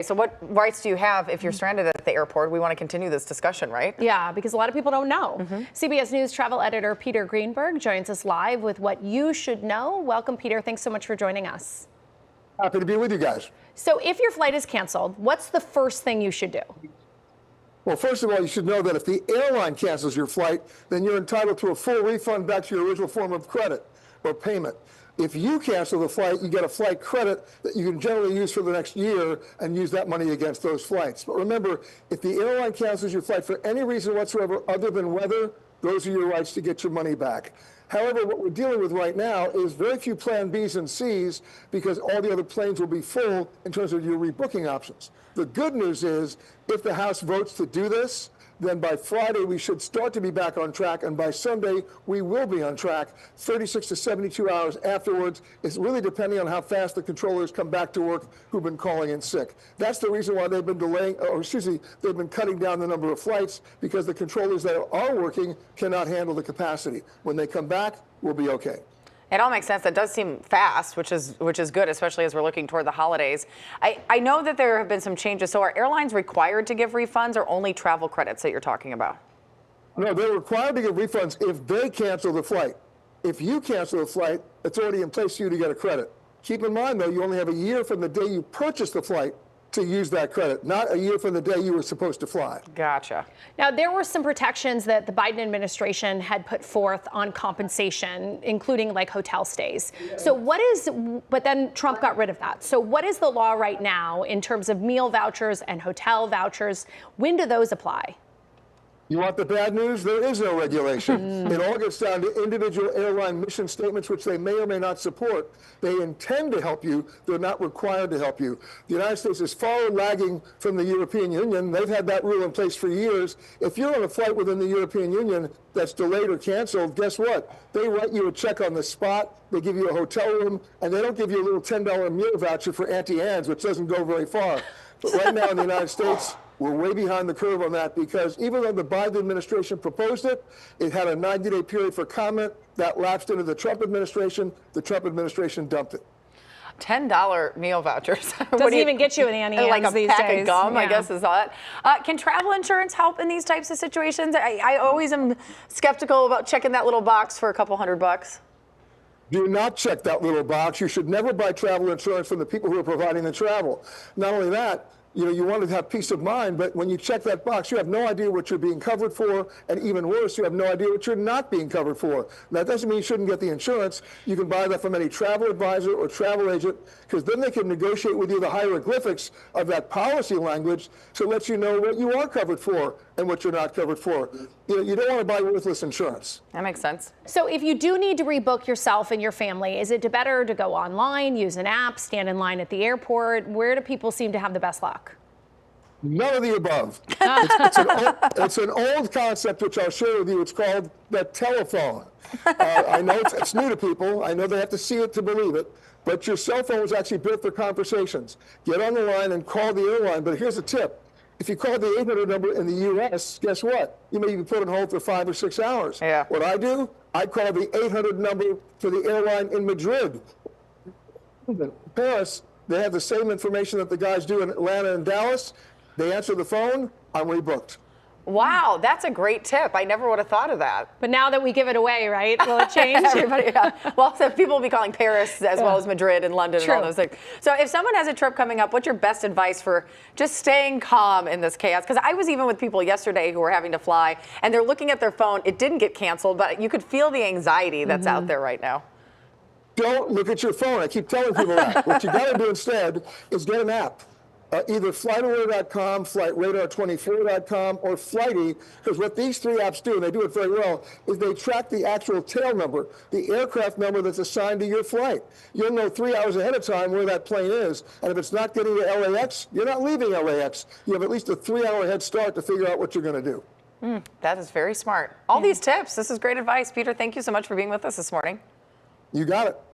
So what rights do you have if you're stranded at the airport? We want to continue this discussion, right? Yeah, because a lot of people don't know. CBS News travel editor Peter Greenberg joins us live with what you should know. Welcome, Peter. Thanks so much for joining us. Happy to be with you guys. So if your flight is canceled, what's the first thing you should do? Well, first of all, you should know that if the airline cancels your flight, then you're entitled to a full refund back to your original form of credit or payment. If you cancel the flight, you get a flight credit that you can generally use for the next year and use that money against those flights. But remember, if the airline cancels your flight for any reason whatsoever other than weather, those are your rights to get your money back. However, what we're dealing with right now is very few plan Bs and Cs because all the other planes will be full in terms of your rebooking options. The good news is if the House votes to do this, then by Friday we should start to be back on track, and by Sunday we will be on track 36 to 72 hours afterwards. It's really depending on how fast the controllers come back to work who've been calling in sick. That's the reason why they've been delaying, they've been cutting down the number of flights, because the controllers that are working cannot handle the capacity. When they come back, we'll be okay. It all makes sense. That does seem fast, which is good, especially as we're looking toward the holidays. I know that there have been some changes. So are airlines required to give refunds, or only travel credits that you're talking about? No, they're required to give refunds if they cancel the flight. If you cancel the flight, it's already in place for you to get a credit. Keep in mind, though, you only have a year from the day you purchase the flight to use that credit, not a year from the day you were supposed to fly. Gotcha. Now, there were some protections that the Biden administration had put forth on compensation, including like hotel stays. So but then Trump got rid of that. So what is the law right now in terms of meal vouchers and hotel vouchers? When do those apply? You want the bad news? There is no regulation. It all gets down to individual airline mission statements, which they may or may not support. They intend to help you. They're not required to help you. The United States is far lagging from the European Union. They've had that rule in place for years. If you're on a flight within the European Union that's delayed or canceled, guess what? They write you a check on the spot. They give you a hotel room, and they don't give you a little $10 meal voucher for Auntie Anne's, which doesn't go very far. But right now in the United States, we're way behind the curve on that, because even though the Biden administration proposed it, it had a 90-day period for comment that lapsed into the Trump administration. The Trump administration dumped it. $10 meal vouchers. Doesn't even get you an Annie Ann's like a these pack days. of gum, Yeah. I guess is that. Can travel insurance help in these types of situations? I always am skeptical about checking that little box for a couple $100. Do not check that little box. You should never buy travel insurance from the people who are providing the travel. Not only that, you want to have peace of mind, but when you check that box, you have no idea what you're being covered for, and even worse, you have no idea what you're not being covered for. That doesn't mean you shouldn't get the insurance. You can buy that from any travel advisor or travel agent, because then they can negotiate with you the hieroglyphics of that policy language, so it lets you know what you are covered for and what you're not covered for. You don't want to buy worthless insurance. That makes sense. So if you do need to rebook yourself and your family, is it better to go online, use an app, stand in line at the airport? Where do people seem to have the best luck? None of the above. It's an old concept, which I'll share with you. It's called the telephone. I know it's new to people. I know they have to see it to believe it. But your cell phone was actually built for conversations. Get on the line and call the airline. But here's a tip. If you call the 800 number in the U.S., guess what? You may be put on hold for 5 or 6 hours. Yeah. What I do, I call the 800 number for the airline in Madrid. In Paris, they have the same information that the guys do in Atlanta and Dallas. They answer the phone, I'm rebooked. Wow, that's a great tip. I never would have thought of that. But now that we give it away, right? Will it change? Everybody, yeah. Well, so people will be calling Paris as well as Madrid and London and all those things. So if someone has a trip coming up, what's your best advice for just staying calm in this chaos? Because I was even with people yesterday who were having to fly, and they're looking at their phone. It didn't get canceled, but you could feel the anxiety that's out there right now. Don't look at your phone. I keep telling people that. What you got to do instead is get an app. Either flightaware.com, flightradar24.com, or Flighty, because what these three apps do, and they do it very well, is they track the actual tail number, the aircraft number that's assigned to your flight. You'll know 3 hours ahead of time where that plane is, and if it's not getting to LAX, you're not leaving LAX. You have at least a 3-hour head start to figure out what you're going to do. That is very smart. All these tips. This is great advice. Peter, thank you so much for being with us this morning. You got it.